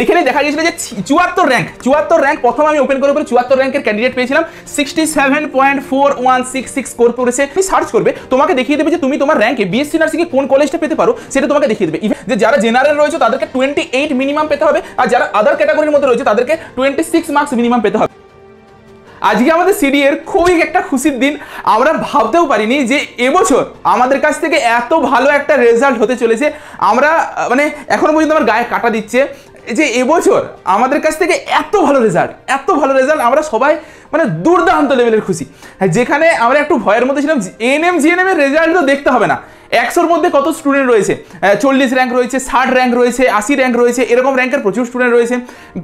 এখানে দেখা গিয়েছিল যে 74 র্যাঙ্ক প্রথম আমি ওপেন করে 74 র্যাঙ্কের ক্যান্ডিডেট পেয়েছিলাম। 67.4166 স্কোর করেছে। তুমি সার্চ করবে, তোমাকে দেখিয়ে দেবে যে তুমি তোমার র্যাঙ্কে বিএসসি নার্সিং এ কোন কলেজটা পেতে পারো, সেটা তোমাকে দেখিয়ে দেবে। যে যারা জেনারেল রয়েছে তাদেরকে 28 মিনিমাম পেতে হবে, আর যারা আদার ক্যাটাগরির মধ্যে রয়েছে তাদেরকে 26 মার্কস মিনিমাম পেতে হবে। আজকে আমাদের সিডি এর খুবই একটা খুশির দিন। আমরা ভাবতেও পারিনি যে এবছর আমাদের কাছ থেকে এত ভালো একটা রেজাল্ট হতে চলেছে। আমরা মানে এখনো পর্যন্ত আমার গায়ে কাটা দিচ্ছে যে এবছর আমাদের কাছ থেকে এত ভালো রেজাল্ট আমরা সবাই মানে দুর্দান্ত লেভেলের খুশি। যেখানে আমরা একটু ভয়ের মধ্যে ছিলাম, এএনএম জিএনএম এর রেজাল্ট তো দেখতে হবে না, 100-র মধ্যে কত স্টুডেন্ট রয়েছে, 40 র্যাঙ্ক রয়েছে, 60 র্যাঙ্ক রয়েছে, 80 র্যাঙ্ক রয়েছে, এরকম র্যাঙ্কের প্রচুর স্টুডেন্ট রয়েছে,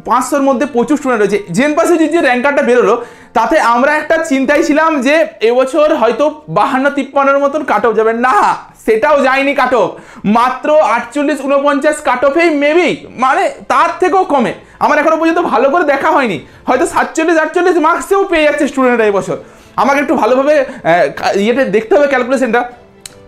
500-র মধ্যে প্রচুর স্টুডেন্ট রয়েছে। জেনপাসে যে র্যাঙ্কারটা বেরোলো তাতে আমরা একটা চিন্তায় ছিলাম যে এবছর হয়তো 52-53-এর মতন কাট অফ যাবে না, সেটাও যায়নি কাট অফ, মাত্র 48-49 কাট অফেই মেবি, মানে তার থেকেও কমে। আমার এখনো পর্যন্ত ভালো করে দেখা হয়নি, হয়তো 47-48 মার্কসেও পেয়ে যাচ্ছে স্টুডেন্টরা এবছর। আমাকে একটু ভালোভাবে ইয়েটা দেখতে হবে, ক্যালকুলেশনটা।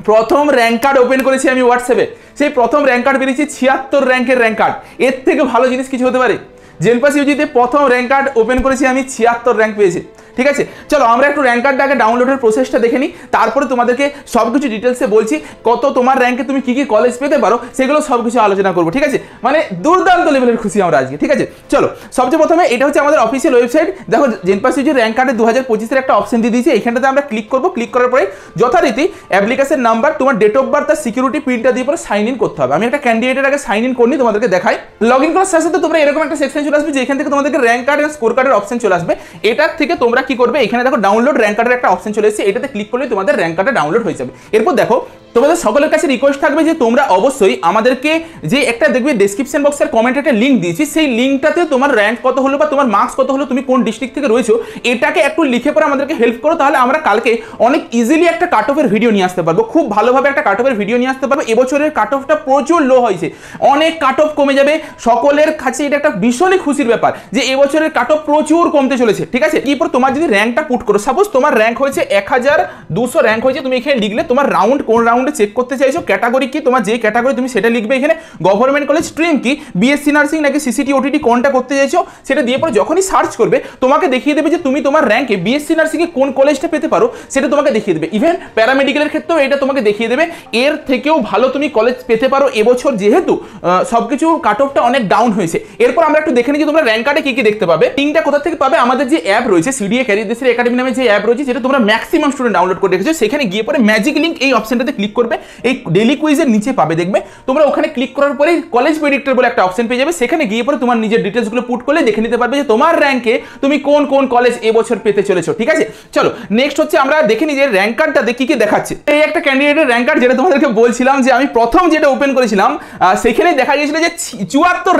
প্রথম র্যাঙ্ক কার্ড ওপেন করেছি আমি হোয়াটসঅ্যাপে, সেই প্রথম র্যাঙ্ক কার্ড বেরিয়েছি 76 র্যাঙ্কের র্যাঙ্ক কার্ড। এর থেকে ভালো জিনিস কিছু হতে পারে? জেনপাস ইউজিতে প্রথম র্যাঙ্ক কার্ড ওপেন করেছি আমি, 76 র্যাঙ্ক পেয়েছি। ঠিক আছে, চলো আমরা একটু র্যাঙ্ক কার্ডটা আগে ডাউনলোডের প্রসেসটা দেখে নিই, তারপরে তোমাদেরকে সব কিছু ডিটেলসে বলছি কত তোমার র্যাঙ্কে তুমি কি কি কলেজ পেতে পারো সেগুলো সব কিছু আলোচনা করবো। ঠিক আছে, মানে দুর্দান্ত লেভেলের খুশি আমরা আজকে। ঠিক আছে, চলো সবচেয়ে প্রথমে এটা হচ্ছে আমাদের অফিসিয়াল ওয়েবসাইট। দেখো জেনপাস ইউজির র্যাঙ্ক কার্ডে 2025-এর একটা অপশন দিয়ে দিয়েছি, এইখানটাতে আমরা ক্লিক করবো। ক্লিক করার পরে যথারীতি অ্যাপ্লিকেশন নাম্বার, তোমার ডেট অফ বার্থ আর সিকিউরিটি পিনটা দিয়ে পরে সাইন ইন করতে হবে। আমি একটা ক্যান্ডিডেটের আগে সাইন ইন করিনি, তোমাদেরকে দেখাই। লগ ইন করার সাথে তোমরা এরকম একটা সেকশন চলে আসবে যেখান থেকে তোমাদেরকে র্যাঙ্ক কার্ড এবং স্কোর কার্ডের অপশন চলে আসবে। এটার থেকে তোমরা কি করবে, এখানে দেখো ডাউনলোড র্যাঙ্ক কার্ডের একটা অপশন চলে এসেছে, এটাতে ক্লিক করলে তোমাদের র্যাঙ্ক কার্ডটা ডাউনলোড হয়ে যাবে। এরপর দেখো তোমাদের সকলের কাছে রিকোয়েস্ট থাকবে যে তোমরা অবশ্যই আমাদেরকে যে একটা দেখবে ডেসক্রিপশন বক্সের কমেন্টে একটা লিঙ্ক দিয়েছি, সেই লিঙ্কটাতে তোমার র্যাঙ্ক কত হলো বা তোমার মার্কস কত হলো, তুমি কোন ডিস্ট্রিক্ট থেকে রয়েছো, এটাকে একটু লিখে পরে আমাদেরকে হেল্প করো। তাহলে আমরা কালকে অনেক ইজিলি একটা কাট অফের ভিডিও নিয়ে আসতে পারবো, খুব ভালোভাবে একটা কাট অফের ভিডিও নিয়ে আসতে পারবো। এবছরের কাট অফটা প্রচুর লো হয়েছে, অনেক কাট অফ কমে যাবে। সকলের কাছে এটা একটা ভীষণই খুশির ব্যাপার যে এবছরের কাট অফ প্রচুর কমতে চলেছে। ঠিক আছে, এরপর তোমার যদি র্যাঙ্কটা পুট করো, সাপোজ তোমার র্যাঙ্ক হয়েছে 1200 র্যাঙ্ক হয়েছে, তুমি এখানে লিখলে তোমার রাউন্ড কোন রাউন্ডে চেক করতে চাইছো, ক্যাটাগরি কি, তোমার যে ক্যাটাগরি তুমি সেটা লিখবে এখানে, গভর্নমেন্ট কলেজ স্ট্রিম কি, বিএসসি নার্সিং নাকি সিসিটি ওটিটি কোনটা করতে চাইছো সেটা দিয়ে পরে যখনই সার্চ করবে তোমাকে দেখিয়ে দেবে যে তুমি তোমার র্যাঙ্কে বিএসসি নার্সিং এ কোন কলেজটা পেতে পারো, সেটা তোমাকে দেখিয়ে দেবে। ইভেন প্যারামেডিক্যালের ক্ষেত্রেও এটা তোমাকে দেখিয়ে দেবে। এর থেকেও ভালো তুমি কলেজ পেতে পারো এবছর, যেহেতু সবকিছু কাট অফটা অনেক ডাউন হয়েছে। এরপর আমরা একটু দেখে নিই যে তোমরা র্যাঙ্ক কার্ডে কি কি দেখতে পাবে। লিঙ্কটা কোথা থেকে পাবে, আমাদের যে অ্যাপ রয়েছে সিডিএ ক্যারিয়ার দেশের একাডেমি নামে যে অ্যাপ রয়েছে, যেটা তোমরা ম্যাক্সিমাম স্টুডেন্ট ডাউনলোড করে রেখেছো, সেখানে গিয়ে পরে ম্যাজিক লিঙ্ক এই অপশনটাতে ক্লিক করবে। এই ডেইলি কুইজের নিচে পাবে, দেখবে তোমরা ওখানে ক্লিক করার পরে কলেজ প্রেডিক্টর বলে একটা অপশন পেয়ে যাবে। সেখানে গিয়ে পরে তোমার নিজের ডিটেলসগুলো পুট করলে দেখে নিতে পারবে যে তোমার র্যাঙ্কে তুমি কোন কোন কলেজ এবছর পেতে চলেছো। ঠিক আছে, চলো নেক্সট হচ্ছে আমরা দেখে নিই যে র্যাঙ্ক কার্ডটা কি কি দেখাচ্ছে। এই একটা ক্যান্ডিডেটের র্যাঙ্ক কার্ড, যেটা তোমাদেরকে বলছিলাম যে আমি প্রথম যেটা ওপেন করেছিলাম সেখানে দেখা গিয়েছিল যে 74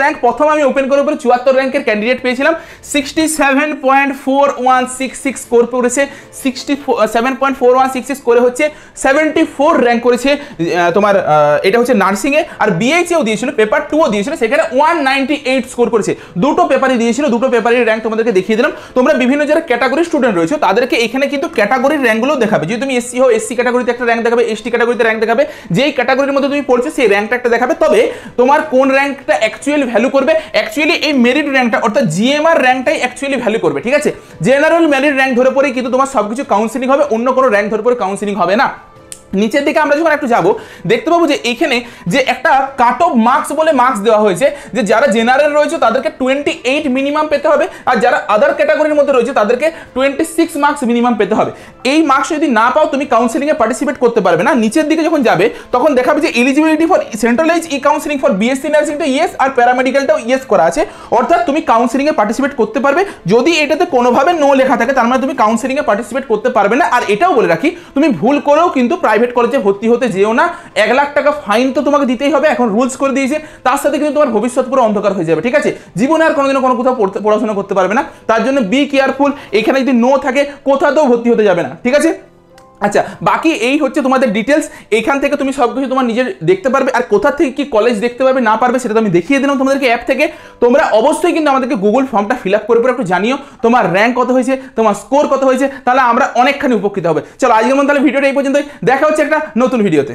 র্যাঙ্ক প্রথম আমি ওপেন করে 74 র্যাঙ্কের ক্যান্ডিডেট পেয়েছিলাম। 67.4166 স্কোর করেছে, 67.4166 করে হচ্ছে 74 র্যাঙ্ক করেছে তোমার, এটা হচ্ছে নার্সিং এ। আর বিএইচএও দিয়েছিল, পেপার 2ও দিয়েছিল, সেখানে 198 স্কোর করেছে। দুটো পেপারই দিয়েছিল, দুটো পেপারের র্যাঙ্ক তোমাদেরকে দেখিয়ে দিলাম। তোমরা বিভিন্ন যারা ক্যাটাগরি স্টুডেন্ট রয়েছে তাদেরকে এখানে কিন্তু ক্যাটাগরির র্যাঙ্কগুলো দেখাবে। যদি তুমি এসসি হও এসসি ক্যাটাগরিতে একটা র্যাঙ্ক দেখাবে, এসটি ক্যাটাগরিতে র্যাঙ্ক দেখাবে, যেই ক্যাটাগরির মধ্যে তুমি পড়ছো সেই র্যাঙ্কটা একটা দেখাবে। তবে তোমার কোন র্যাঙ্কটা অ্যাকচুয়ালি ভ্যালু করবে, অ্যাকচুয়ালি এই মেরিট র্যাঙ্কটা অর্থাৎ জিএমআর র্যাঙ্কটাই অ্যাকচুয়ালি ভ্যালু করবে। ঠিক আছে, জেনারেল মেরিট র্যাঙ্ক ধরে পড়ে কিন্তু তোমার সবকিছু কাউন্সিলিং হবে, অন্য কোনো র্যাঙ্ক ধরে পড়ে কাউন্সিলিং হবে না। নিচের দিকে আমরা যখন একটু যাবো দেখতে পাবো যে এখানে যে একটা কাট অফ মার্কস বলে মার্কস দেওয়া হয়েছে, যে যারা জেনারেল রয়েছে তাদেরকে 28 মিনিমাম পেতে হবে, আর যারা আদার ক্যাটাগরির মধ্যে রয়েছে তাদেরকে 26 মার্কস মিনিমাম পেতে হবে। এই মার্কস যদি না পাও তুমি কাউন্সিলিংয়ে পার্টিসিপেট করতে পারবে না। নিচের দিকে যখন যাবে তখন দেখাবে যে eligibility for centralise e counselling for BSc নার্সিংটা ইয়েস আর প্যারামেডিক্যালটাও ইয়েস করা আছে, অর্থাৎ তুমি কাউন্সিলিংয়ে পার্টিসিপেট করতে পারবে। যদি এটাতে কোনোভাবে নো লেখা থাকে তার মানে তুমি কাউন্সিলিংয়ে পার্টিসিপেট করতে পারবে না। আর এটাও বলে রাখি, তুমি ভুল করেও কিন্তু প্রাইভেট কলেজে ভর্তি হতে যেও না, 1 লাখ টাকা ফাইন তো তোমাকে দিতেই হবে, এখন রুলস করে দিয়েছে। তার সাথে কিন্তু তোমার ভবিষ্যৎ পুরো অন্ধকার হয়ে যাবে। ঠিক আছে, জীবনে আর কোনোদিনও কোনো কোথাও পড়াশোনা করতে পারবে না। তার জন্য বি কেয়ারফুল, এখানে যদি নো থাকে কোথাতেও ভর্তি হতে যাবে না। ঠিক আছে, আচ্ছা বাকি এই হচ্ছে তোমাদের ডিটেলস। এখান থেকে তুমি সবকিছু তোমার নিজের দেখতে পারবে, আর কোথা থেকে কি কলেজ দেখতে পারবে না পারবে সেটা তো আমি দেখিয়ে দিলাম তোমাদেরকে অ্যাপ থেকে। তোমরা অবশ্যই কিন্তু আমাদেরকে গুগল ফর্মটা ফিল আপ করে একটু জানিও তোমার র্যাঙ্ক কত হয়েছে, তোমার স্কোর কত হয়েছে, তাহলে আমরা অনেকখানি উপকৃত হবে। চলো আজকের মতো তাহলে ভিডিওটা এই পর্যন্তই, দেখা হচ্ছে একটা নতুন ভিডিওতে।